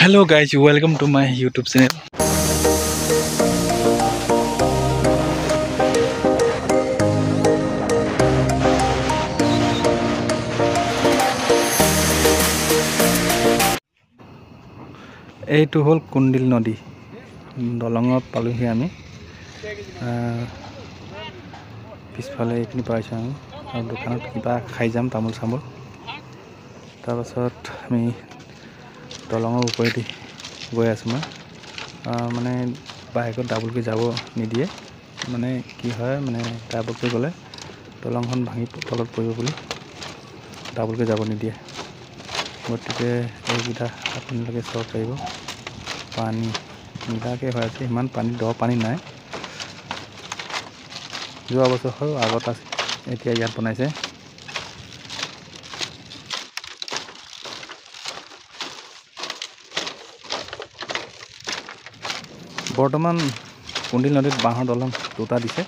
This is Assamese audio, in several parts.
Hello guys, welcome to my YouTube channel. এইটো হল কুন্দিল নদী দলঙত পালোহি আমি পিছফালে এইখিনি পাইছো আমি আৰু দোকানত কিবা খাই যাম তামোল চামোল তাৰপাছত আমি দলঙৰ ওপৰেদি গৈ আছো মানে বাইকত ডাবলকৈ যাব নিদিয়ে মানে কি হয় মানে ডাবলকৈ গ'লে দলংখন ভাঙি তলত পৰিব বুলি ডাবলকৈ যাব নিদিয়ে গতিকে এইকেইটা আপোনালোকে চাব পাৰিব পানী নীলাকৈ হৈ আছে ইমান পানী দ পানী নাই যোৱা বছৰ হয় আগত আছে এতিয়া ইয়াত বনাইছে বৰ্তমান কুন্দিল নদীত বাঁহৰ দলং দুটা দিছে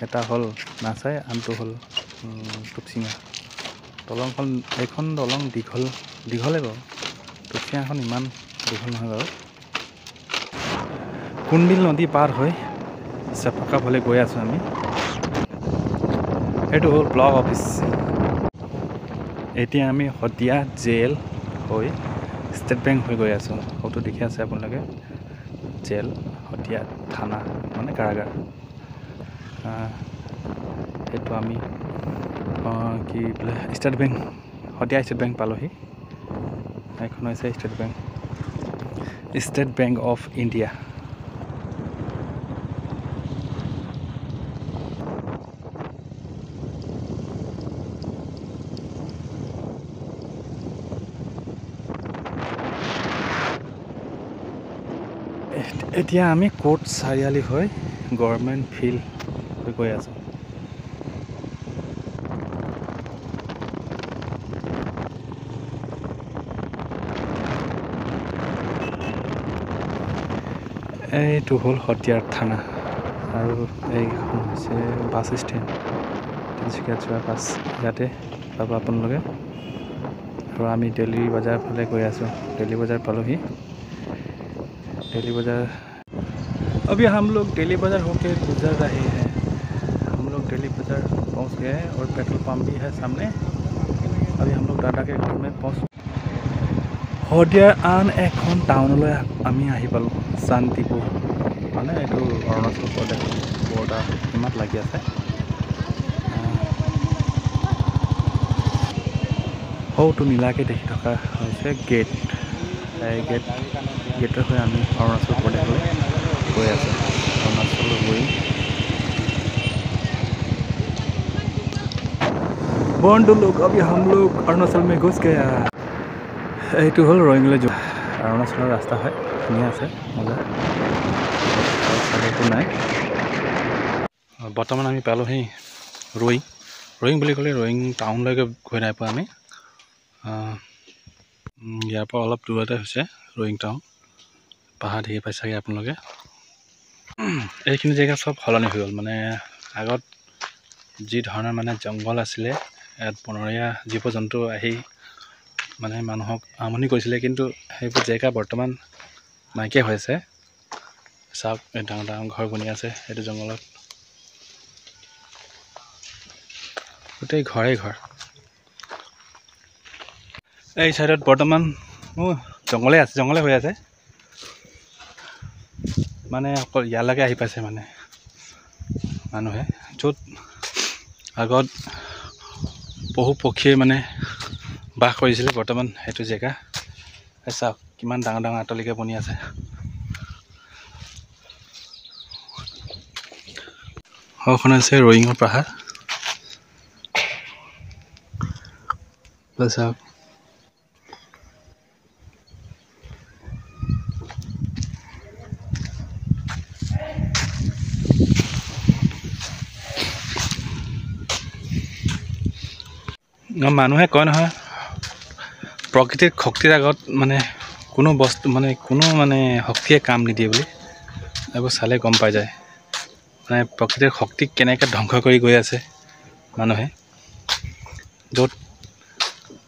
এটা হ'ল নাচাই আনটো হ'ল টুপচিঙা দলংখন এইখন দলং দীঘলে বাৰু টুপচিঙাখন ইমান দীঘল নহয় বাৰু কুন্দিল নদী পাৰ হৈ চেপকা ফালে গৈ আছো আমি এইটো হ'ল ব্লক অফিচ এতিয়া আমি হতিয়া জেল হৈ ষ্টেট বেংক হৈ গৈ আছো ফটো দেখি আছে আপোনালোকে জেল হতিয়া থানা মানে কাৰাগাৰ এইটো আমি কি বোলে state bank Hatiya state bank পালোহি এইখন হৈছে ষ্টেট বেংক অফ ইণ্ডিয়া এতিয়া আমি কোৰ্ট চাৰিআলি হৈ গভৰ্ণমেণ্ট ফিল্ড হৈ গৈ আছোঁ এইটো হ'ল হতিয়াৰ থানা আৰু এইখন হৈছে বাছ ষ্টেণ্ড তিনিচুকীয়াত যোৱা বাছ ইয়াতে পাব আপোনালোকে আৰু আমি দেলহি বজাৰ ফালে গৈ আছোঁ দেলহি बजार पालोही दिल्ली बाज़ार अभी हम लोग दिल्ली बाज़ार होके गुजर रहे हैं हम लोग दिल्ली बाज़ार पहुंच गए हैं और पेट्रोल पंप भी है सामने अभी हम लोग दादा के घर में पहुंच हदियार आन এখন টাউনলৈ আমি আহি পালোঁ শান্তিপুৰ মানে এইটো অৰুণাচল প্ৰদেশ বৰ্ডাৰ সীমাত লাগি আছে হৌটো নীলাকৈ দেখি থকা হৈছে গেট এই গেটৰ হৈ আমি অৰুণাচল প্ৰদেশলৈ গৈ আছোঁ অৰুণাচল গৈ बंधु लोग अभी हम लोग अरुणाचल में घुस गया এইটো হ'ল ৰয়িংলৈ যোৱা অৰুণাচলৰ ৰাস্তা হয় ধুনীয়া আছে মজা একো নাই বৰ্তমান আমি পালোহি ৰয়িং বুলি ক'লে ৰয়িং টাউনলৈকে গৈ নাই পোৱা আমি ইয়াৰ পৰা অলপ দূৰতে হৈছে ৰয়িং টাউন পাহাৰ দেখি পাইছাগে আপোনালোকে এইখিনি জেগা চব সলনি হৈ গ'ল মানে আগত যি ধৰণৰ মানে জংঘল আছিলে ইয়াত বনৰীয়া জীৱ জন্তু আহি মানে মানুহক আমনি কৰিছিলে কিন্তু সেইবোৰ জেগা বৰ্তমান নাইকিয়া হৈছে চাওক এই ডাঙৰ ডাঙৰ ঘৰ বনি আছে এইটো জংঘলত গোটেই ঘৰ এই সাইডত বৰ্তমান জংঘলে হৈ আছে মানে অকল ইয়ালৈকে আহি পাইছে মানে মানুহে য'ত আগত পশু পক্ষীয়ে মানে বাস কৰিছিলে বৰ্তমান সেইটো জেগা চাওক কিমান ডাঙৰ ডাঙৰ আটলিকে বনি আছে হখন আছে ৰয়িঙৰ পাহাৰ চাওক মানুহে কয় নহয় প্ৰকৃতিৰ শক্তিৰ আগত মানে কোনো বস্তু মানে কোনো মানে শক্তিয়ে কাম নিদিয়ে বুলি এইবোৰ চালে গম পাই যায় মানে প্ৰকৃতিৰ শক্তিক কেনেকৈ ধ্বংস কৰি গৈ আছে মানুহে য'ত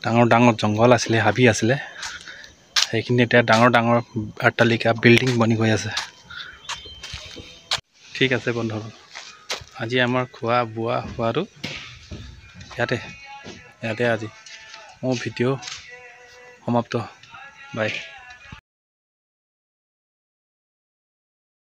ডাঙৰ ডাঙৰ জংঘল আছিলে হাবি আছিলে সেইখিনি এতিয়া ডাঙৰ ডাঙৰ অট্টালিকা বিল্ডিং বনি গৈ আছে। ঠিক আছে বন্ধুসকল, আজি আমাৰ খোৱা বোৱা হোৱাটো ইয়াতে আজি মোৰ ভিডিঅ' সমাপ্ত। বাই।